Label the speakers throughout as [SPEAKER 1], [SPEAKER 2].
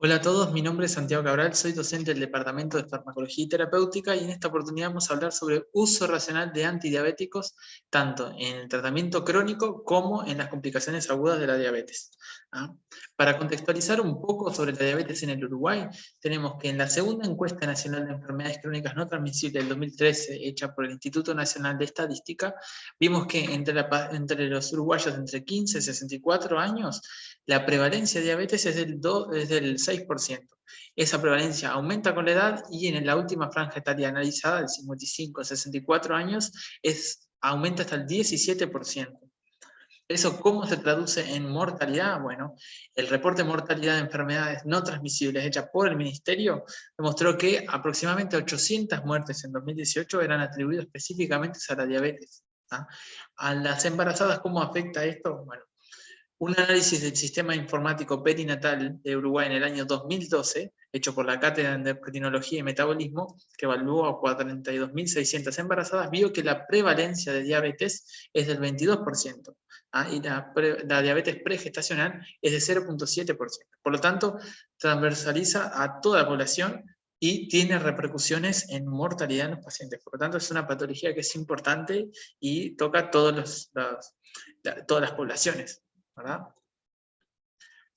[SPEAKER 1] Hola a todos, mi nombre es Santiago Cabral, soy docente del Departamento de Farmacología y Terapéutica y en esta oportunidad vamos a hablar sobre uso racional de antidiabéticos tanto en el tratamiento crónico como en las complicaciones agudas de la diabetes. ¿Ah? Para contextualizar un poco sobre la diabetes en el Uruguay, tenemos que en la segunda encuesta nacional de enfermedades crónicas no transmisibles del 2013, hecha por el Instituto Nacional de Estadística, vimos que entre los uruguayos entre 15 y 64 años, la prevalencia de diabetes es del 6%. Esa prevalencia aumenta con la edad y en la última franja etaria analizada, de 55 a 64 años, aumenta hasta el 17%. ¿Eso cómo se traduce en mortalidad? Bueno, el reporte de mortalidad de enfermedades no transmisibles hecha por el Ministerio demostró que aproximadamente 800 muertes en 2018 eran atribuidas específicamente a la diabetes. ¿Ah? A las embarazadas, ¿cómo afecta esto? Bueno, un análisis del sistema informático perinatal de Uruguay en el año 2012, hecho por la Cátedra de Endocrinología y Metabolismo, que evaluó a 42.600 embarazadas, vio que la prevalencia de diabetes es del 22%, y la diabetes pregestacional es de 0,7%. Por lo tanto, transversaliza a toda la población y tiene repercusiones en mortalidad en los pacientes. Por lo tanto, es una patología que es importante y toca todas las poblaciones, ¿verdad?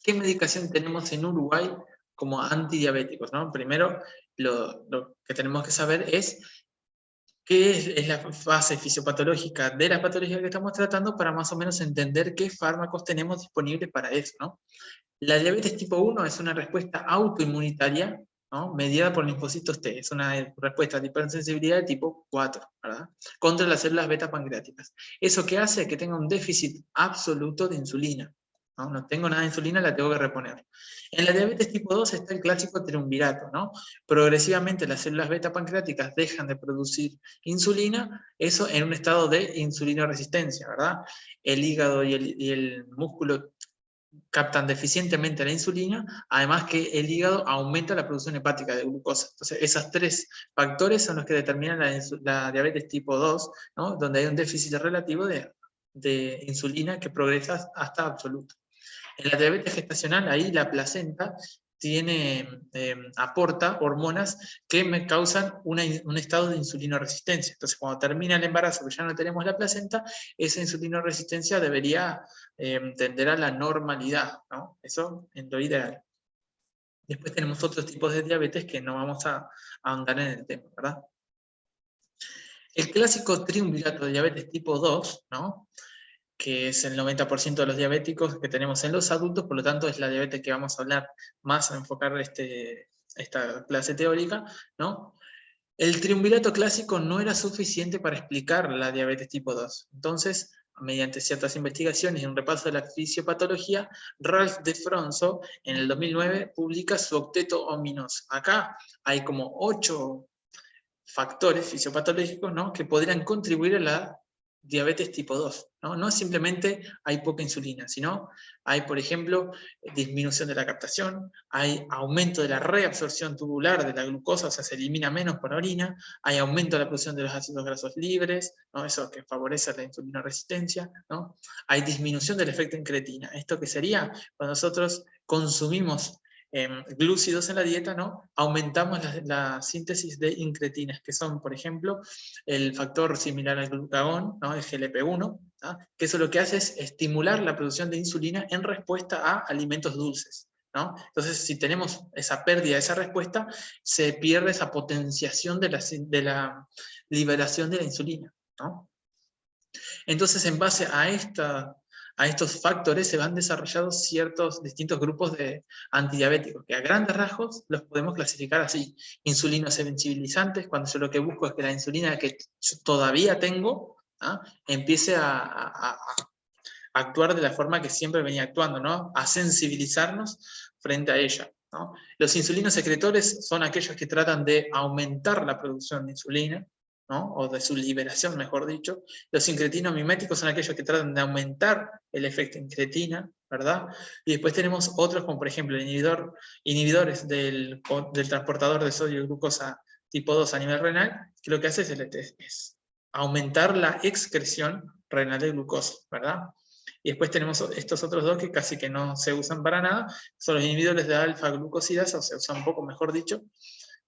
[SPEAKER 1] ¿Qué medicación tenemos en Uruguay como antidiabéticos, ¿no? Primero, lo que tenemos que saber es qué es la fase fisiopatológica de la patología que estamos tratando para más o menos entender qué fármacos tenemos disponibles para eso, ¿no? La diabetes tipo 1 es una respuesta autoinmunitaria, ¿no? Mediada por linfocitos T, es una respuesta de hipersensibilidad de tipo 4, ¿verdad? Contra las células beta pancreáticas. ¿Eso qué hace? Que tenga un déficit absoluto de insulina. ¿No? No tengo nada de insulina, la tengo que reponer. En la diabetes tipo 2 está el clásico triunvirato, ¿no? Progresivamente las células beta pancreáticas dejan de producir insulina, eso en un estado de insulinoresistencia, ¿verdad? El hígado y el músculo captan deficientemente la insulina, además que el hígado aumenta la producción hepática de glucosa. Entonces, esos tres factores son los que determinan la diabetes tipo 2, ¿no? Donde hay un déficit relativo de insulina que progresa hasta absoluto. En la diabetes gestacional, ahí la placenta aporta hormonas que me causan un estado de insulinoresistencia. Entonces, cuando termina el embarazo, que ya no tenemos la placenta, esa insulinoresistencia debería tender a la normalidad, ¿no? Eso en lo ideal. Después tenemos otros tipos de diabetes que no vamos a ahondar en el tema, ¿verdad? El clásico triunvirato de diabetes tipo 2, ¿no? Que es el 90% de los diabéticos que tenemos en los adultos, por lo tanto es la diabetes que vamos a hablar más, a enfocar esta clase teórica, ¿no? El triunvirato clásico no era suficiente para explicar la diabetes tipo 2. Entonces, mediante ciertas investigaciones y un repaso de la fisiopatología, Ralph de Fronzo en el 2009 publica su octeto ominoso. Acá hay como 8 factores fisiopatológicos, ¿no? Que podrían contribuir a la diabetes tipo 2. No simplemente hay poca insulina, sino hay, por ejemplo, disminución de la captación, hay aumento de la reabsorción tubular de la glucosa, o sea, se elimina menos por la orina, hay aumento de la producción de los ácidos grasos libres, ¿no? Eso que favorece la insulinoresistencia, ¿no? Hay disminución del efecto incretina. ¿Esto qué sería? Cuando nosotros consumimos glúcidos en la dieta, ¿no? Aumentamos la síntesis de incretinas, que son, por ejemplo, el factor similar al glucagón, ¿no? El GLP-1, ¿no? Que eso lo que hace es estimular la producción de insulina en respuesta a alimentos dulces, ¿no? Entonces, si tenemos esa pérdida, esa respuesta, se pierde esa potenciación de la liberación de la insulina, ¿no? Entonces, en base a estos factores se van desarrollando ciertos distintos grupos de antidiabéticos, que a grandes rasgos los podemos clasificar así. Insulinosensibilizantes, cuando yo lo que busco es que la insulina que yo todavía tengo, ¿ah? Empiece a actuar de la forma que siempre venía actuando, ¿no? A sensibilizarnos frente a ella, ¿no? Los insulinos secretores son aquellos que tratan de aumentar la producción de insulina, ¿no? O de su liberación, mejor dicho. Los incretinos miméticos son aquellos que tratan de aumentar el efecto incretina, ¿verdad? Y después tenemos otros, como por ejemplo inhibidores del transportador de sodio y glucosa tipo 2 a nivel renal, que lo que hace es aumentar la excreción renal de glucosa, ¿verdad? Y después tenemos estos otros dos que casi que no se usan para nada, son los inhibidores de alfa-glucosidasa, o se usan un poco, mejor dicho,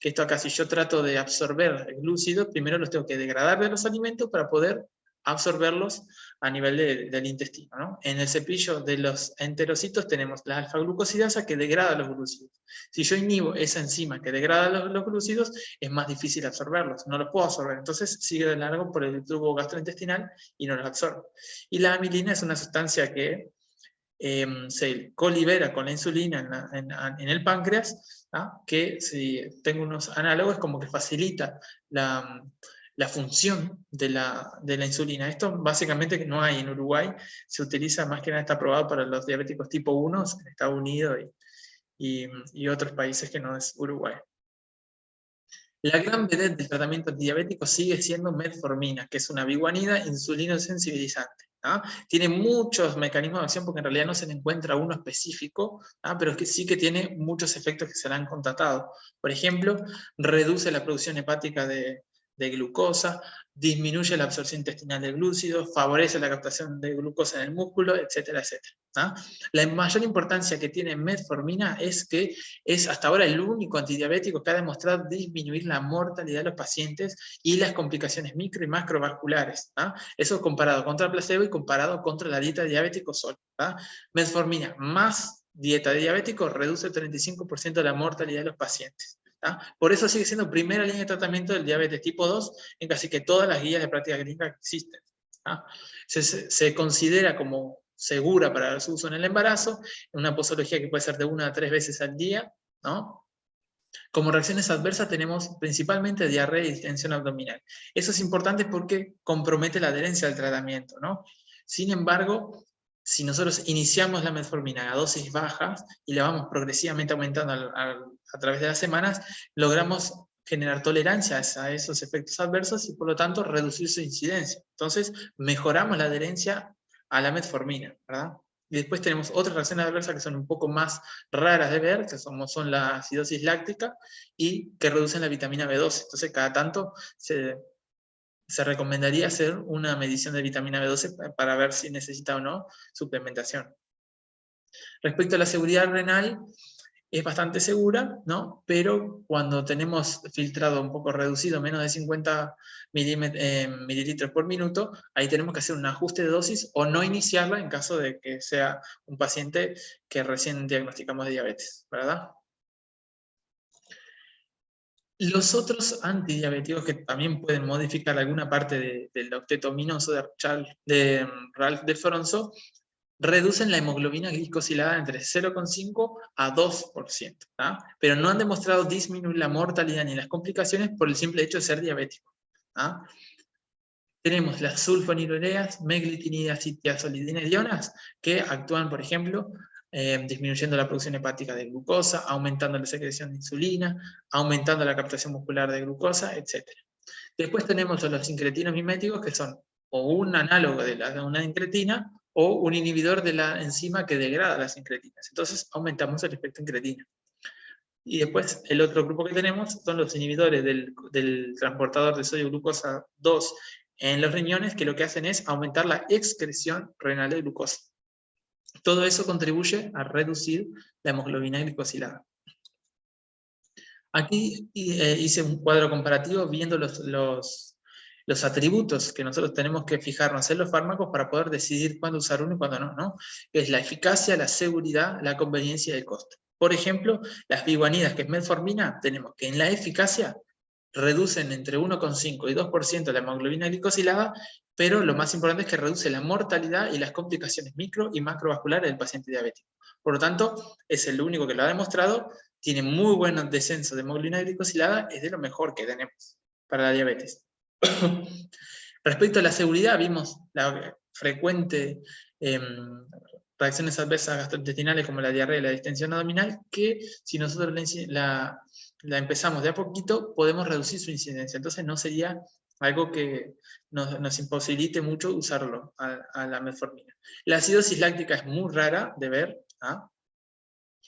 [SPEAKER 1] que esto acá si yo trato de absorber el glúcido, primero los tengo que degradar de los alimentos para poder absorberlos a nivel del intestino, ¿no? En el cepillo de los enterocitos tenemos la alfa-glucosidasa que degrada los glúcidos. Si yo inhibo esa enzima que degrada los glúcidos, es más difícil absorberlos, no los puedo absorber, entonces sigue de largo por el tubo gastrointestinal y no los absorbo. Y la amilina es una sustancia que se colibera con la insulina en el páncreas, ¿ah? Que si tengo unos análogos como que facilita la función de la insulina. Esto básicamente no hay en Uruguay, se utiliza más que nada, está aprobado para los diabéticos tipo 1 en Estados Unidos y otros países que no es Uruguay. La gran vedette del tratamiento antidiabético sigue siendo metformina, que es una biguanida insulinosensibilizante. ¿Ah? Tiene muchos mecanismos de acción porque en realidad no se le encuentra uno específico, pero es que sí que tiene muchos efectos que se le han constatado. Por ejemplo, reduce la producción hepática de glucosa, disminuye la absorción intestinal de glúcidos, favorece la captación de glucosa en el músculo, etcétera, etcétera. La mayor importancia que tiene metformina es que es hasta ahora el único antidiabético que ha demostrado disminuir la mortalidad de los pacientes y las complicaciones micro y macrovasculares. Eso comparado contra placebo y comparado contra la dieta de diabético solo. Metformina más dieta de diabético reduce el 35% de la mortalidad de los pacientes. Por eso sigue siendo primera línea de tratamiento del diabetes tipo 2 en casi que todas las guías de práctica clínica que existen. Se considera como segura para su uso en el embarazo, en una posología que puede ser de 1 a 3 veces al día, ¿no? Como reacciones adversas tenemos principalmente diarrea y distensión abdominal. Eso es importante porque compromete la adherencia al tratamiento, ¿no? Sin embargo, si nosotros iniciamos la metformina a dosis bajas y la vamos progresivamente aumentando a través de las semanas, logramos generar tolerancia a esos efectos adversos y por lo tanto reducir su incidencia. Entonces mejoramos la adherencia a la metformina, ¿verdad? Y después tenemos otras reacciones adversas que son un poco más raras de ver, que son la acidosis láctica y que reducen la vitamina B12. Entonces cada tanto se recomendaría hacer una medición de vitamina B12 para ver si necesita o no suplementación. Respecto a la seguridad renal, es bastante segura, ¿no? Pero cuando tenemos filtrado un poco reducido, menos de 50 mililitros por minuto, ahí tenemos que hacer un ajuste de dosis o no iniciarla en caso de que sea un paciente que recién diagnosticamos de diabetes, ¿verdad? Los otros antidiabéticos que también pueden modificar alguna parte del octeto ominoso de Ralph de Fronzo reducen la hemoglobina glicosilada entre 0,5 a 2%, pero no han demostrado disminuir la mortalidad ni las complicaciones por el simple hecho de ser diabético. Tenemos las sulfonilureas, meglitinidas y tiazolidinedionas que actúan, por ejemplo, disminuyendo la producción hepática de glucosa, aumentando la secreción de insulina, aumentando la captación muscular de glucosa, etc. Después tenemos los incretinos miméticos, que son o un análogo de una incretina o un inhibidor de la enzima que degrada las incretinas. Entonces aumentamos el efecto incretina. Y después el otro grupo que tenemos son los inhibidores del transportador de sodio glucosa 2 en los riñones, que lo que hacen es aumentar la excreción renal de glucosa. Todo eso contribuye a reducir la hemoglobina glicosilada. Aquí hice un cuadro comparativo viendo los atributos que nosotros tenemos que fijarnos en los fármacos para poder decidir cuándo usar uno y cuándo no, ¿no? Es la eficacia, la seguridad, la conveniencia y el costo. Por ejemplo, las biguanidas, que es metformina, tenemos que en la eficacia reducen entre 1,5 y 2% la hemoglobina glicosilada, pero lo más importante es que reduce la mortalidad y las complicaciones micro y macrovasculares del paciente diabético. Por lo tanto, es el único que lo ha demostrado, tiene muy buen descenso de hemoglobina glicosilada, es de lo mejor que tenemos para la diabetes. Respecto a la seguridad, vimos la frecuente reacciones adversas gastrointestinales como la diarrea y la distensión abdominal, que si nosotros la empezamos de a poquito, podemos reducir su incidencia. Entonces no sería algo que nos imposibilite mucho usarlo a la metformina. La acidosis láctica es muy rara de ver,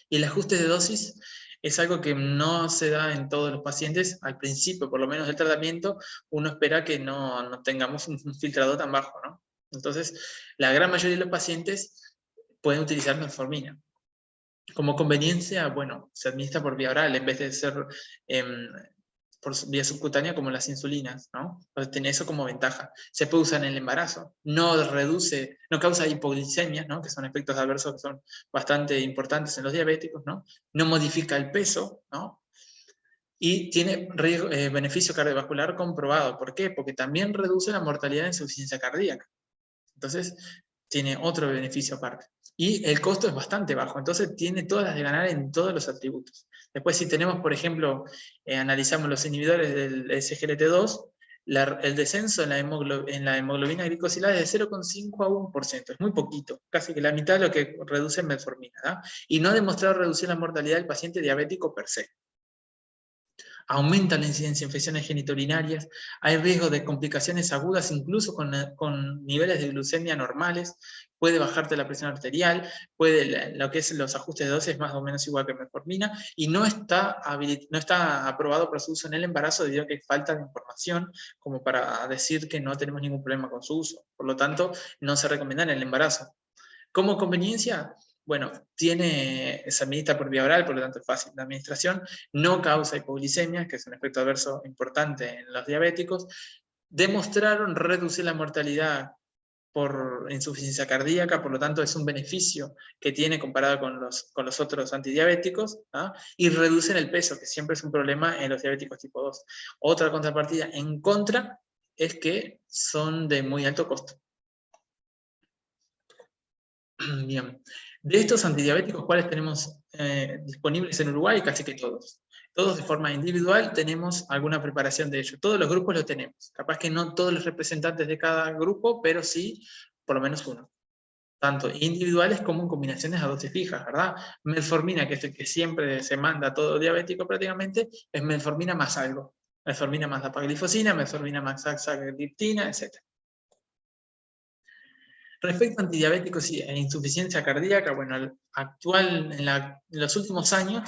[SPEAKER 1] y el ajuste de dosis es algo que no se da en todos los pacientes. Al principio, por lo menos del tratamiento, uno espera que no tengamos un filtrado tan bajo, ¿no? Entonces, la gran mayoría de los pacientes pueden utilizar metformina. Como conveniencia, bueno, se administra por vía oral en vez de ser por vía subcutánea como las insulinas, ¿no? Entonces tiene eso como ventaja. Se puede usar en el embarazo, no causa hipoglicemia, ¿no? Que son efectos adversos que son bastante importantes en los diabéticos, ¿no? No modifica el peso, ¿no? Y tiene beneficio cardiovascular comprobado. ¿Por qué? Porque también reduce la mortalidad de insuficiencia cardíaca. Entonces, tiene otro beneficio aparte. Y el costo es bastante bajo, entonces tiene todas las de ganar en todos los atributos. Después, si tenemos, por ejemplo, analizamos los inhibidores del SGLT2, el descenso en la hemoglobina glicosilada es de 0,5 a 1%, es muy poquito, casi que la mitad de lo que reduce en metformina, ¿no? Y no ha demostrado reducir la mortalidad del paciente diabético per se. Aumenta la incidencia de infecciones genitourinarias, hay riesgo de complicaciones agudas incluso con niveles de glucemia normales, puede bajarte la presión arterial, lo que es los ajustes de dosis es más o menos igual que metformina, y no está aprobado para su uso en el embarazo debido a que hay falta de información como para decir que no tenemos ningún problema con su uso. Por lo tanto, no se recomienda en el embarazo. Como conveniencia, bueno, se administra por vía oral, por lo tanto es fácil de administración, no causa hipoglicemia, que es un efecto adverso importante en los diabéticos, demostraron reducir la mortalidad por insuficiencia cardíaca, por lo tanto es un beneficio que tiene comparado con los otros antidiabéticos, ¿ah? Y reducen el peso, que siempre es un problema en los diabéticos tipo 2. Otra contrapartida en contra es que son de muy alto costo. Bien. De estos antidiabéticos, ¿cuáles tenemos disponibles en Uruguay? Casi que todos. Todos de forma individual tenemos alguna preparación de ellos. Todos los grupos lo tenemos. Capaz que no todos los representantes de cada grupo, pero sí por lo menos uno. Tanto individuales como en combinaciones a dosis fijas, ¿verdad? Metformina, que es el que siempre se manda a todo diabético prácticamente, es metformina más algo. Metformina más dapaglifosina, metformina más saxagliptina, etc. Respecto a antidiabéticos e insuficiencia cardíaca, bueno, en los últimos años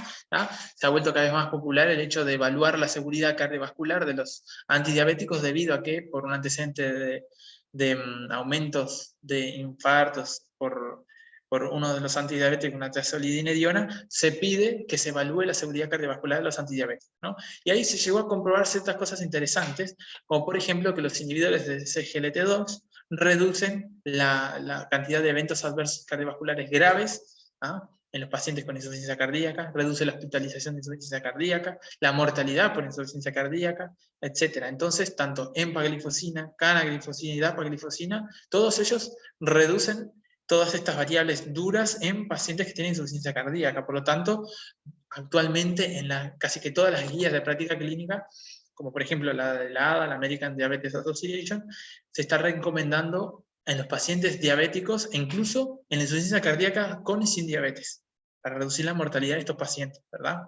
[SPEAKER 1] se ha vuelto cada vez más popular el hecho de evaluar la seguridad cardiovascular de los antidiabéticos debido a que por un antecedente de aumentos de infartos por uno de los antidiabéticos, una trazolidinediona, se pide que se evalúe la seguridad cardiovascular de los antidiabéticos, ¿no? Y ahí se llegó a comprobar ciertas cosas interesantes, como por ejemplo que los inhibidores de SGLT2 reducen la cantidad de eventos adversos cardiovasculares graves en los pacientes con insuficiencia cardíaca, reduce la hospitalización de insuficiencia cardíaca, la mortalidad por insuficiencia cardíaca, etc. Entonces, tanto empaglifosina, canaglifosina y dapaglifosina, todos ellos reducen todas estas variables duras en pacientes que tienen insuficiencia cardíaca. Por lo tanto, actualmente en casi que todas las guías de práctica clínica, como por ejemplo la de la ADA, la American Diabetes Association, se está recomendando en los pacientes diabéticos e incluso en la insuficiencia cardíaca con y sin diabetes, para reducir la mortalidad de estos pacientes, ¿verdad?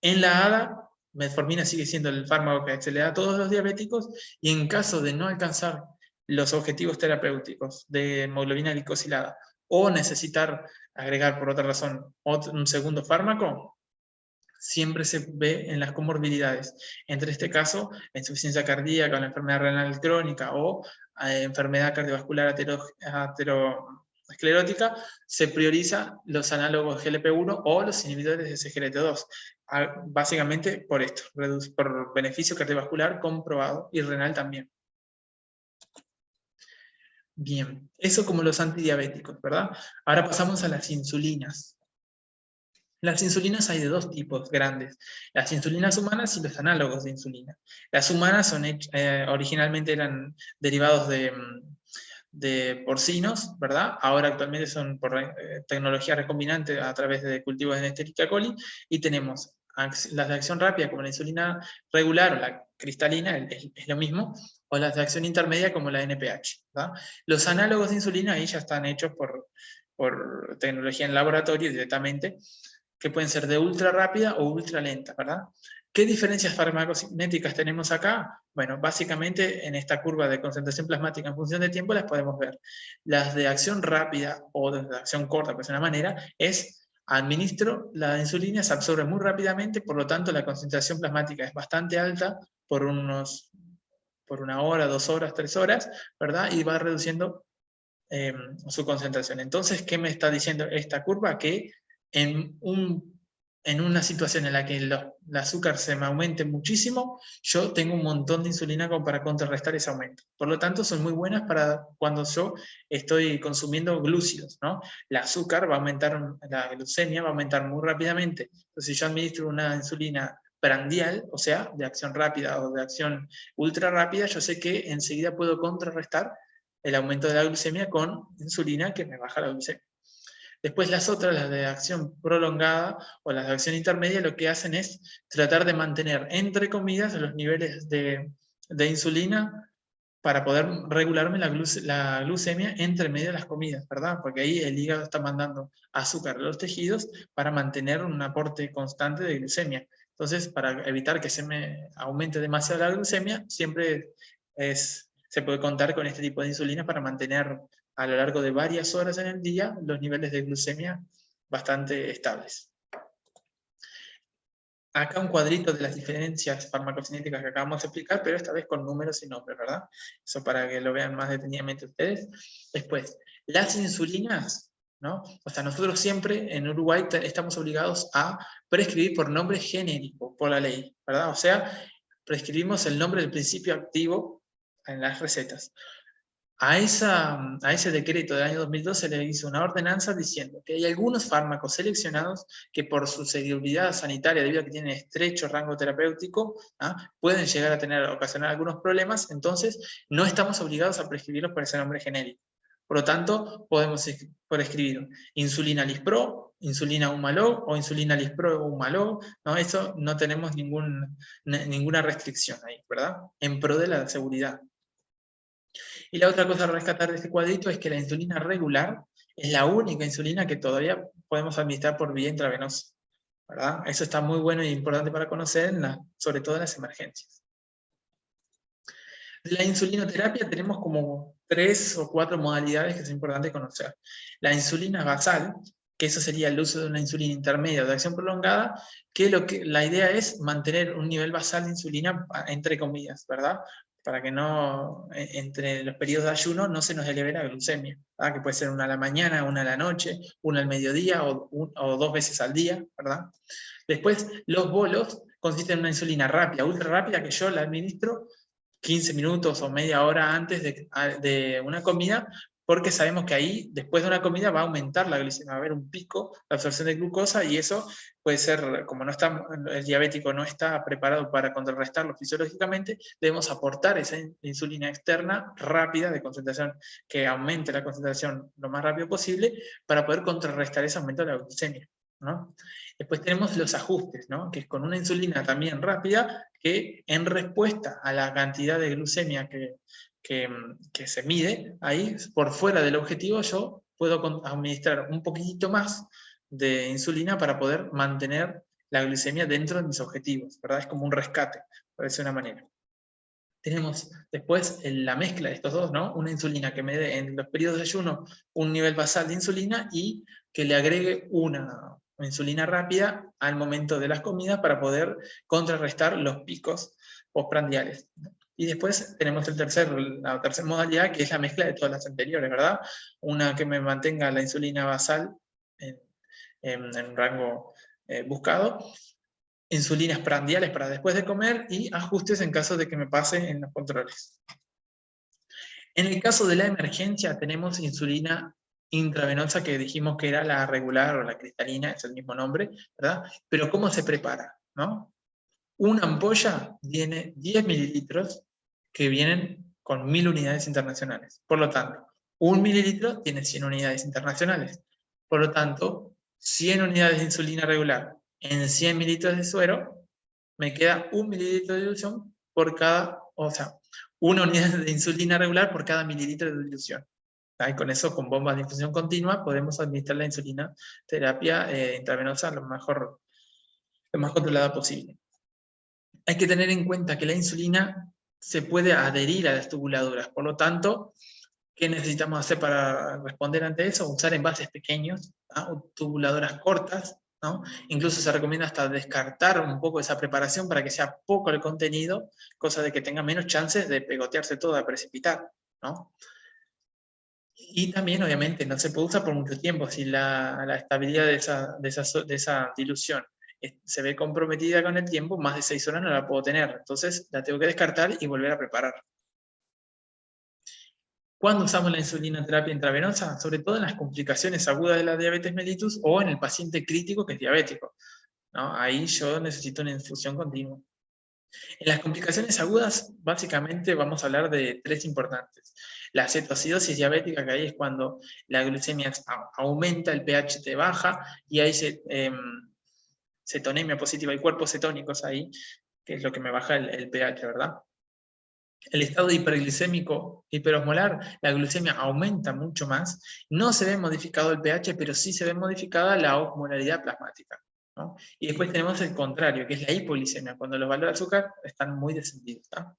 [SPEAKER 1] En la ADA, metformina sigue siendo el fármaco que se le da a todos los diabéticos, y en caso de no alcanzar los objetivos terapéuticos de hemoglobina glicosilada o necesitar agregar por otra razón un segundo fármaco, siempre se ve en las comorbilidades. Entre este caso, la insuficiencia cardíaca o la enfermedad renal crónica o enfermedad cardiovascular aterosclerótica, se prioriza los análogos GLP-1 o los inhibidores de SGLT2. Básicamente por esto, por beneficio cardiovascular comprobado y renal también. Bien, eso como los antidiabéticos, ¿verdad? Ahora pasamos a las insulinas. Las insulinas hay de dos tipos grandes, las insulinas humanas y los análogos de insulina. Las humanas originalmente eran derivados de porcinos, ¿verdad? Ahora actualmente son por tecnología recombinante a través de cultivos de Escherichia coli, y tenemos las de acción rápida como la insulina regular o la cristalina, es lo mismo, o las de acción intermedia como la NPH, ¿verdad? Los análogos de insulina ahí ya están hechos por tecnología en laboratorio directamente, que pueden ser de ultra rápida o ultra lenta, ¿verdad? ¿Qué diferencias farmacocinéticas tenemos acá? Bueno, básicamente en esta curva de concentración plasmática en función de tiempo las podemos ver. Las de acción rápida o de acción corta, pues de una manera, administro la insulina, se absorbe muy rápidamente, por lo tanto la concentración plasmática es bastante alta por una hora, 2 horas, 3 horas, ¿verdad? Y va reduciendo su concentración. Entonces, ¿qué me está diciendo esta curva? Que en una situación en la que el azúcar se me aumente muchísimo, yo tengo un montón de insulina como para contrarrestar ese aumento. Por lo tanto, son muy buenas para cuando yo estoy consumiendo glúcidos, ¿no? El azúcar va a aumentar, la glucemia va a aumentar muy rápidamente. Entonces, si yo administro una insulina prandial, o sea, de acción rápida o de acción ultra rápida, yo sé que enseguida puedo contrarrestar el aumento de la glucemia con insulina que me baja la glucemia. Después las otras, las de acción prolongada o las de acción intermedia, lo que hacen es tratar de mantener entre comidas los niveles de insulina para poder regularme la glucemia entre medio de las comidas, ¿verdad? Porque ahí el hígado está mandando azúcar a los tejidos para mantener un aporte constante de glucemia. Entonces, para evitar que se me aumente demasiado la glucemia, siempre se puede contar con este tipo de insulina para mantener a lo largo de varias horas en el día los niveles de glucemia bastante estables. Acá un cuadrito de las diferencias farmacocinéticas que acabamos de explicar, pero esta vez con números y nombres, ¿verdad? Eso para que lo vean más detenidamente ustedes. Después, las insulinas, ¿no? O sea, nosotros siempre en Uruguay estamos obligados a prescribir por nombre genérico, por la ley, ¿verdad? O sea, prescribimos el nombre del principio activo en las recetas. A ese decreto del año 2002 se le hizo una ordenanza diciendo que hay algunos fármacos seleccionados que por su seguridad sanitaria, debido a que tienen estrecho rango terapéutico, pueden llegar a ocasionar algunos problemas, entonces no estamos obligados a prescribirlos por ese nombre genérico. Por lo tanto, podemos prescribir insulina Lispro, insulina Humalog o insulina Lispro o Humalog, ¿no? Eso no tenemos ninguna restricción ahí, ¿verdad? En pro de la seguridad. Y la otra cosa a rescatar de este cuadrito es que la insulina regular es la única insulina que todavía podemos administrar por vía intravenosa, ¿verdad? Eso está muy bueno y importante para conocer, sobre todo en las emergencias. De la insulinoterapia tenemos como 3 o 4 modalidades que es importante conocer. La insulina basal, que eso sería el uso de una insulina intermedia de acción prolongada, que la idea es mantener un nivel basal de insulina entre comidas, ¿verdad? Para que no, entre los periodos de ayuno, no se nos eleve la glucemia, ¿verdad? Que puede ser una a la mañana, una a la noche, una al mediodía o 2 veces al día, ¿verdad? Después, los bolos consisten en una insulina rápida, ultra rápida, que yo la administro 15 minutos o media hora antes de una comida, porque sabemos que ahí, después de una comida, va a aumentar la glicemia, va a haber un pico de absorción de glucosa, y eso puede ser, como el diabético no está preparado para contrarrestarlo fisiológicamente, debemos aportar esa insulina externa rápida, de concentración, que aumente la concentración lo más rápido posible, para poder contrarrestar ese aumento de la glucemia, ¿no? Después tenemos los ajustes, ¿no? Que es con una insulina también rápida, que en respuesta a la cantidad de glucemia que se mide, ahí por fuera del objetivo yo puedo administrar un poquitito más de insulina para poder mantener la glucemia dentro de mis objetivos, ¿verdad? Es como un rescate, por decir una manera. Tenemos después la mezcla de estos dos, ¿no? Una insulina que me dé en los periodos de ayuno un nivel basal de insulina y que le agregue una insulina rápida al momento de las comidas para poder contrarrestar los picos postprandiales. Y después tenemos la tercera modalidad, que es la mezcla de todas las anteriores, ¿verdad? Una que me mantenga la insulina basal en rango buscado, insulinas prandiales para después de comer y ajustes en caso de que me pase en los controles. En el caso de la emergencia tenemos insulina intravenosa, que dijimos que era la regular o la cristalina, es el mismo nombre, ¿verdad? Pero ¿cómo se prepara? ¿No? Una ampolla tiene 10 mililitros que vienen con 1000 unidades internacionales. Por lo tanto, 1 mililitro tiene 100 unidades internacionales. Por lo tanto, 100 unidades de insulina regular en 100 mililitros de suero, me queda 1 mililitro de dilución por cada, o sea, 1 unidad de insulina regular por cada mililitro de dilución. Y con eso, con bombas de infusión continua, podemos administrar la insulina terapia intravenosa lo más controlada posible. Hay que tener en cuenta que la insulina se puede adherir a las tubuladuras, por lo tanto, ¿qué necesitamos hacer para responder ante eso? Usar envases pequeños, ¿no? Tubuladoras cortas, ¿no? Incluso se recomienda hasta descartar un poco esa preparación para que sea poco el contenido, cosa de que tenga menos chances de pegotearse todo, de precipitar, ¿no? Y también, obviamente, no se puede usar por mucho tiempo si la estabilidad de esa dilución se ve comprometida con el tiempo, más de 6 horas no la puedo tener. Entonces la tengo que descartar y volver a preparar. ¿Cuándo usamos la insulinoterapia intravenosa? Sobre todo en las complicaciones agudas de la diabetes mellitus o en el paciente crítico que es diabético, ¿no? Ahí yo necesito una infusión continua. En las complicaciones agudas, básicamente vamos a hablar de 3 importantes. La cetoacidosis diabética, que ahí es cuando la glucemia aumenta, el pH te baja, y hay cetonemia positiva, hay cuerpos cetónicos ahí, que es lo que me baja el pH, ¿verdad? El estado hiperglicémico hiperosmolar, la glucemia aumenta mucho más, no se ve modificado el pH, pero sí se ve modificada la osmolaridad plasmática, ¿no? Y después tenemos el contrario, que es la hipoglicemia, cuando los valores de azúcar están muy descendidos, ¿tá?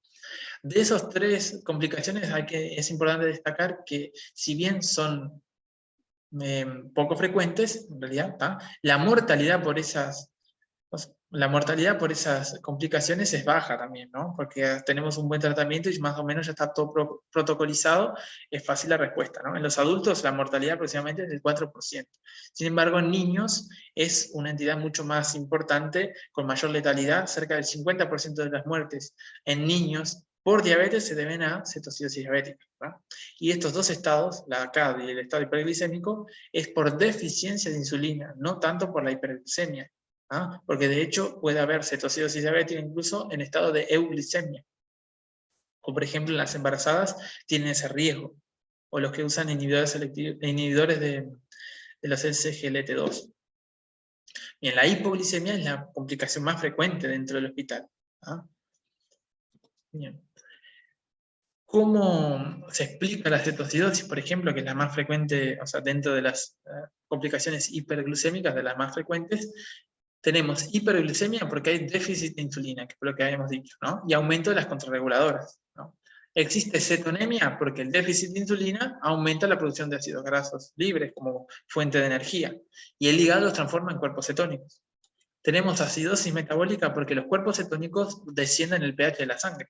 [SPEAKER 1] De esas 3 complicaciones es importante destacar que, si bien son poco frecuentes, en realidad, ¿tá? La mortalidad por esas complicaciones es baja también, ¿no? Porque tenemos un buen tratamiento y más o menos ya está todo protocolizado, es fácil la respuesta, ¿no? En los adultos la mortalidad aproximadamente es del 4%. Sin embargo, en niños es una entidad mucho más importante, con mayor letalidad. Cerca del 50% de las muertes en niños por diabetes se deben a cetoacidosis diabética, ¿verdad? Y estos 2 estados, la CAD y el estado hiperglicémico, es por deficiencia de insulina, no tanto por la hiperglicemia. ¿Ah? Porque de hecho puede haber cetoacidosis diabética incluso en estado de euglicemia. O por ejemplo en las embarazadas tienen ese riesgo. O los que usan inhibidores de los SGLT2. Bien, la hipoglicemia es la complicación más frecuente dentro del hospital. ¿Ah? Bien. ¿Cómo se explica la cetoacidosis, por ejemplo, que es la más frecuente, o sea, dentro de las complicaciones hiperglucémicas, de las más frecuentes? Tenemos hiperglucemia porque hay déficit de insulina, que es lo que habíamos dicho, ¿no? Y aumento de las contrarreguladoras, ¿no? Existe cetonemia porque el déficit de insulina aumenta la producción de ácidos grasos libres como fuente de energía, y el hígado los transforma en cuerpos cetónicos. Tenemos acidosis metabólica porque los cuerpos cetónicos descienden el pH de la sangre.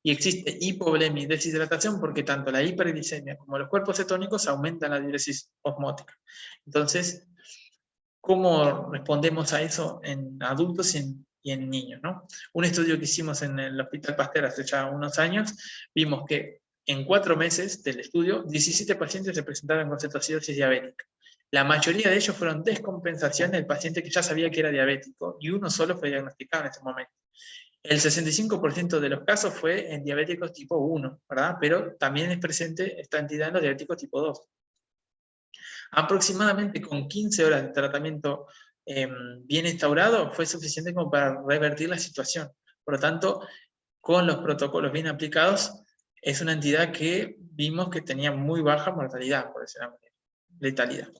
[SPEAKER 1] Y existe hipovolemia y deshidratación porque tanto la hiperglicemia como los cuerpos cetónicos aumentan la diuresis osmótica. Entonces, ¿cómo respondemos a eso en adultos y en niños, ¿no? Un estudio que hicimos en el Hospital Pasteur hace ya unos años, vimos que en 4 meses del estudio, 17 pacientes se presentaron con cetoacidosis diabética. La mayoría de ellos fueron descompensación del paciente que ya sabía que era diabético, y uno solo fue diagnosticado en ese momento. El 65% de los casos fue en diabéticos tipo 1, ¿verdad? Pero también es presente esta entidad en los diabéticos tipo 2. Aproximadamente con 15 horas de tratamiento bien instaurado fue suficiente como para revertir la situación. Por lo tanto, con los protocolos bien aplicados, es una entidad que vimos que tenía muy baja mortalidad, por decirlo así, letalidad.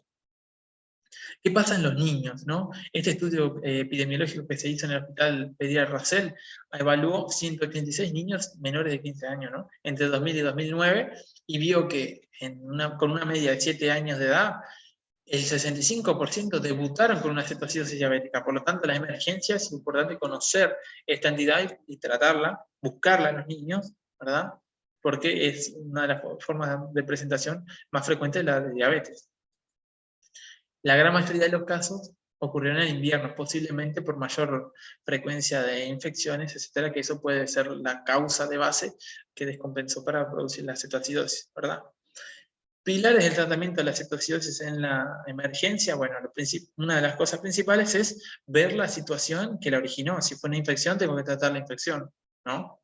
[SPEAKER 1] ¿Qué pasa en los niños, no? Este estudio epidemiológico que se hizo en el Hospital Pediatra Russell evaluó 186 niños menores de 15 años, ¿no? Entre 2000 y 2009, y vio que con una media de 7 años de edad, el 65% debutaron con una cetoacidosis diabética. Por lo tanto, la emergencia es importante conocer esta entidad y tratarla, buscarla en los niños, ¿verdad? Porque es una de las formas de presentación más frecuentes de la de diabetes. La gran mayoría de los casos ocurrieron en invierno, posiblemente por mayor frecuencia de infecciones, etcétera, que eso puede ser la causa de base que descompensó para producir la cetoacidosis, ¿verdad? Pilares del tratamiento de la cetoacidosis en la emergencia, bueno, una de las cosas principales es ver la situación que la originó. Si fue una infección, tengo que tratar la infección, ¿no?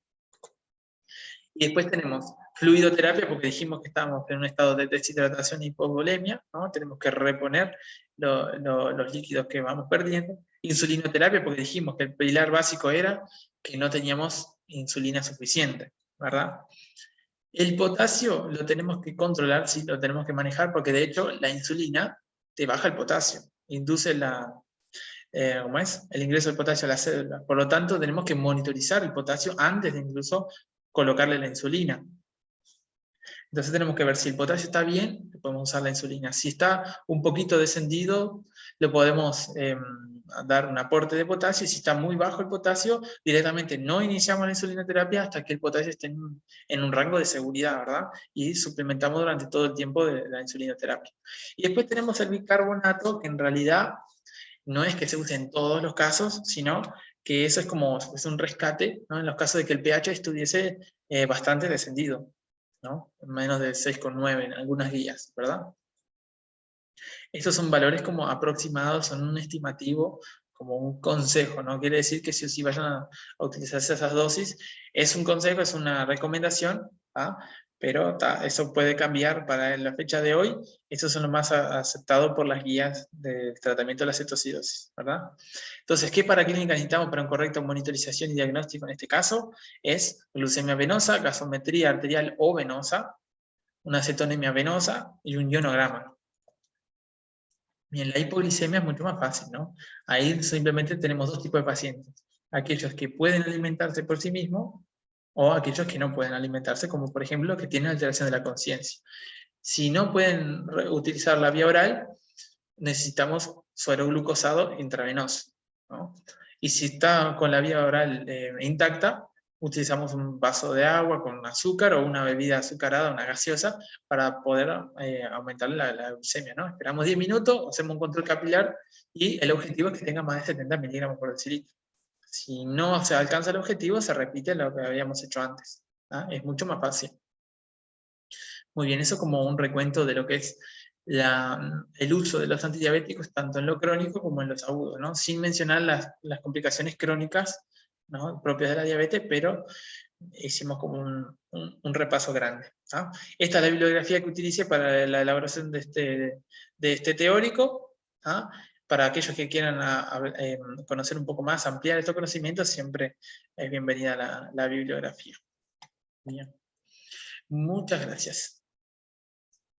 [SPEAKER 1] Y después tenemos fluidoterapia, porque dijimos que estábamos en un estado de deshidratación y hipovolemia, ¿no? Tenemos que reponer los líquidos que vamos perdiendo. Insulinoterapia, porque dijimos que el pilar básico era que no teníamos insulina suficiente, ¿verdad? El potasio lo tenemos que controlar, sí, lo tenemos que manejar, porque de hecho la insulina te baja el potasio, induce el ingreso del potasio a la célula. Por lo tanto, tenemos que monitorizar el potasio antes de incluso colocarle la insulina. Entonces tenemos que ver si el potasio está bien, podemos usar la insulina. Si está un poquito descendido, le podemos dar un aporte de potasio, y si está muy bajo el potasio, directamente no iniciamos la insulinoterapia hasta que el potasio esté en un rango de seguridad, ¿verdad? Y suplementamos durante todo el tiempo de la insulinoterapia. Y después tenemos el bicarbonato, que en realidad no es que se use en todos los casos, sino que eso es como es un rescate, ¿no? En los casos de que el pH estuviese bastante descendido, ¿no? Menos de 6,9 en algunas guías, ¿verdad? Estos son valores como aproximados, son un estimativo, como un consejo, no quiere decir que sí o sí vayan a utilizarse esas dosis, es un consejo, es una recomendación, ¿ah? Pero eso puede cambiar para la fecha de hoy. Estos son los más aceptados por las guías del tratamiento de la cetocidosis, ¿verdad? Entonces, ¿qué paraclínica necesitamos para una correcta monitorización y diagnóstico en este caso? Es glucemia venosa, gasometría arterial o venosa, una cetonemia venosa y un ionograma. Bien, la hipoglicemia es mucho más fácil, ¿no? Ahí simplemente tenemos dos tipos de pacientes. Aquellos que pueden alimentarse por sí mismos o aquellos que no pueden alimentarse, como por ejemplo que tienen alteración de la conciencia. Si no pueden utilizar la vía oral, necesitamos suero glucosado intravenoso, ¿no? Y si está con la vía oral intacta, utilizamos un vaso de agua con azúcar o una bebida azucarada, una gaseosa, para poder aumentar la glucemia, ¿no? Esperamos 10 minutos, hacemos un control capilar y el objetivo es que tenga más de 70 miligramos por decilitro. Si no se alcanza el objetivo, se repite lo que habíamos hecho antes, ¿no? Es mucho más fácil. Muy bien, eso como un recuento de lo que es el uso de los antidiabéticos, tanto en lo crónico como en los agudos, ¿no? Sin mencionar las complicaciones crónicas, ¿no?, propias de la diabetes, pero hicimos como un repaso grande, ¿no? Esta es la bibliografía que utilicé para la elaboración de este teórico, ¿no? Para aquellos que quieran conocer un poco más, ampliar estos conocimientos, siempre es bienvenida la bibliografía. Bien. Muchas gracias.